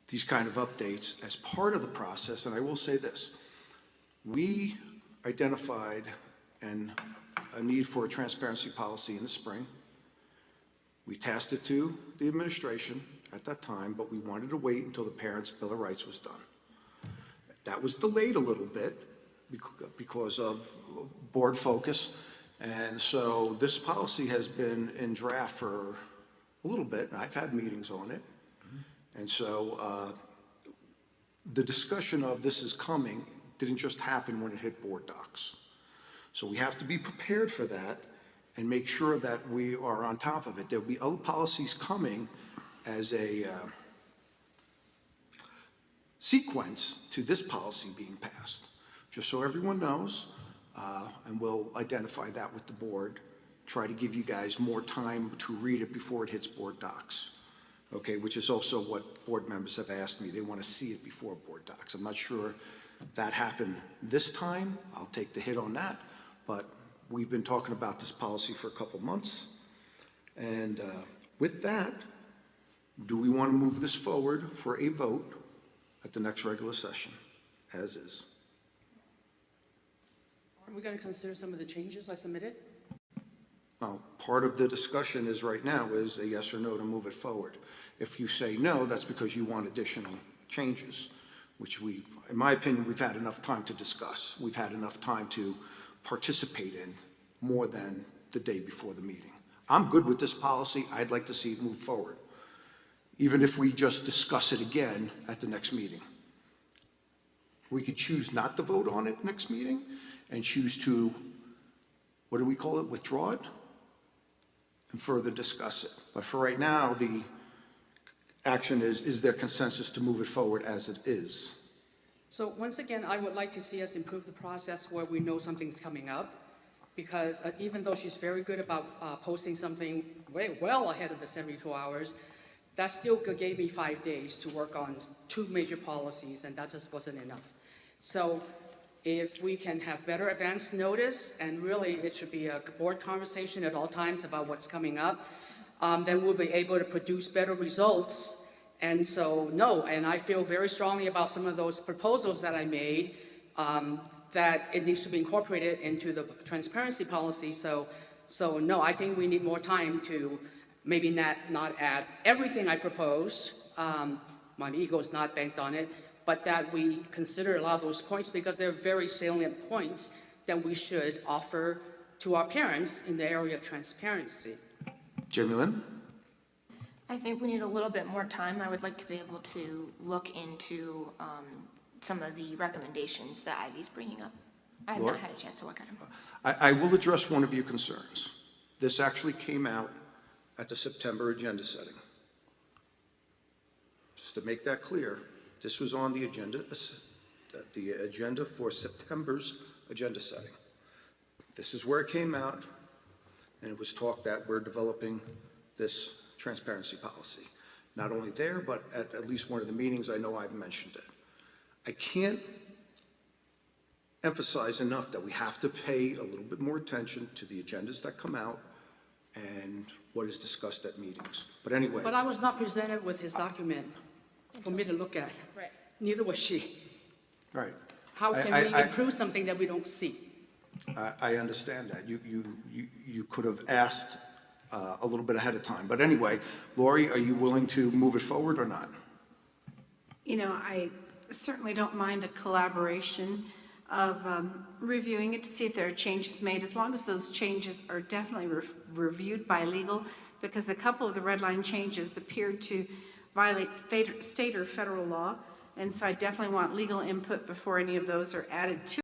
these kind of updates as part of the process. And I will say this, we identified a need for a transparency policy in the spring. We tasked it to the administration at that time, but we wanted to wait until the Parents' Bill of Rights was done. That was delayed a little bit because of board focus. And so this policy has been in draft for a little bit, and I've had meetings on it. And so the discussion of this is coming didn't just happen when it hit board docs. So we have to be prepared for that and make sure that we are on top of it. There'll be other policies coming as a sequence to this policy being passed, just so everyone knows, and we'll identify that with the board, try to give you guys more time to read it before it hits board docs. Okay, which is also what board members have asked me. They want to see it before board docs. I'm not sure that happened this time. I'll take the hit on that, but we've been talking about this policy for a couple months. And with that, do we want to move this forward for a vote at the next regular session, as is? Are we going to consider some of the changes I submitted? Part of the discussion is right now is a yes or no to move it forward. If you say no, that's because you want additional changes, which in my opinion, we've had enough time to discuss. We've had enough time to participate in more than the day before the meeting. I'm good with this policy. I'd like to see it move forward, even if we just discuss it again at the next meeting. We could choose not to vote on it next meeting and choose to, what do we call it, withdraw it and further discuss it. But for right now, the action is there consensus to move it forward as it is? So once again, I would like to see us improve the process where we know something's coming up, because even though she's very good about posting something well ahead of the 72 hours, that still gave me 5 days to work on 2 major policies, and that just wasn't enough. So if we can have better advance notice, and really it should be a board conversation at all times about what's coming up, then we'll be able to produce better results. And so, no, and I feel very strongly about some of those proposals that I made, that it needs to be incorporated into the transparency policy. So no, I think we need more time to maybe not add everything I propose. My ego is not banked on it, but that we consider a lot of those points because they're very salient points that we should offer to our parents in the area of transparency. Jamie Lynn? I think we need a little bit more time. I would like to be able to look into some of the recommendations that Ivy's bringing up. I have not had a chance to look at them. I will address one of your concerns. This actually came out at the September agenda setting. Just to make that clear, this was on the agenda for September's agenda setting. This is where it came out, and it was talk that we're developing this transparency policy. Not only there, but at least one of the meetings, I know I've mentioned it. I can't emphasize enough that we have to pay a little bit more attention to the agendas that come out and what is discussed at meetings. But anyway. But I was not presented with his document for me to look at. Right. Neither was she. Right. How can we improve something that we don't see? I understand that. You could have asked a little bit ahead of time. But anyway, Lori, are you willing to move it forward or not? You know, I certainly don't mind a collaboration of reviewing it to see if there are changes made, as long as those changes are definitely reviewed by legal, because a couple of the red line changes appeared to violate state or federal law, and so I definitely want legal input before any of those are added to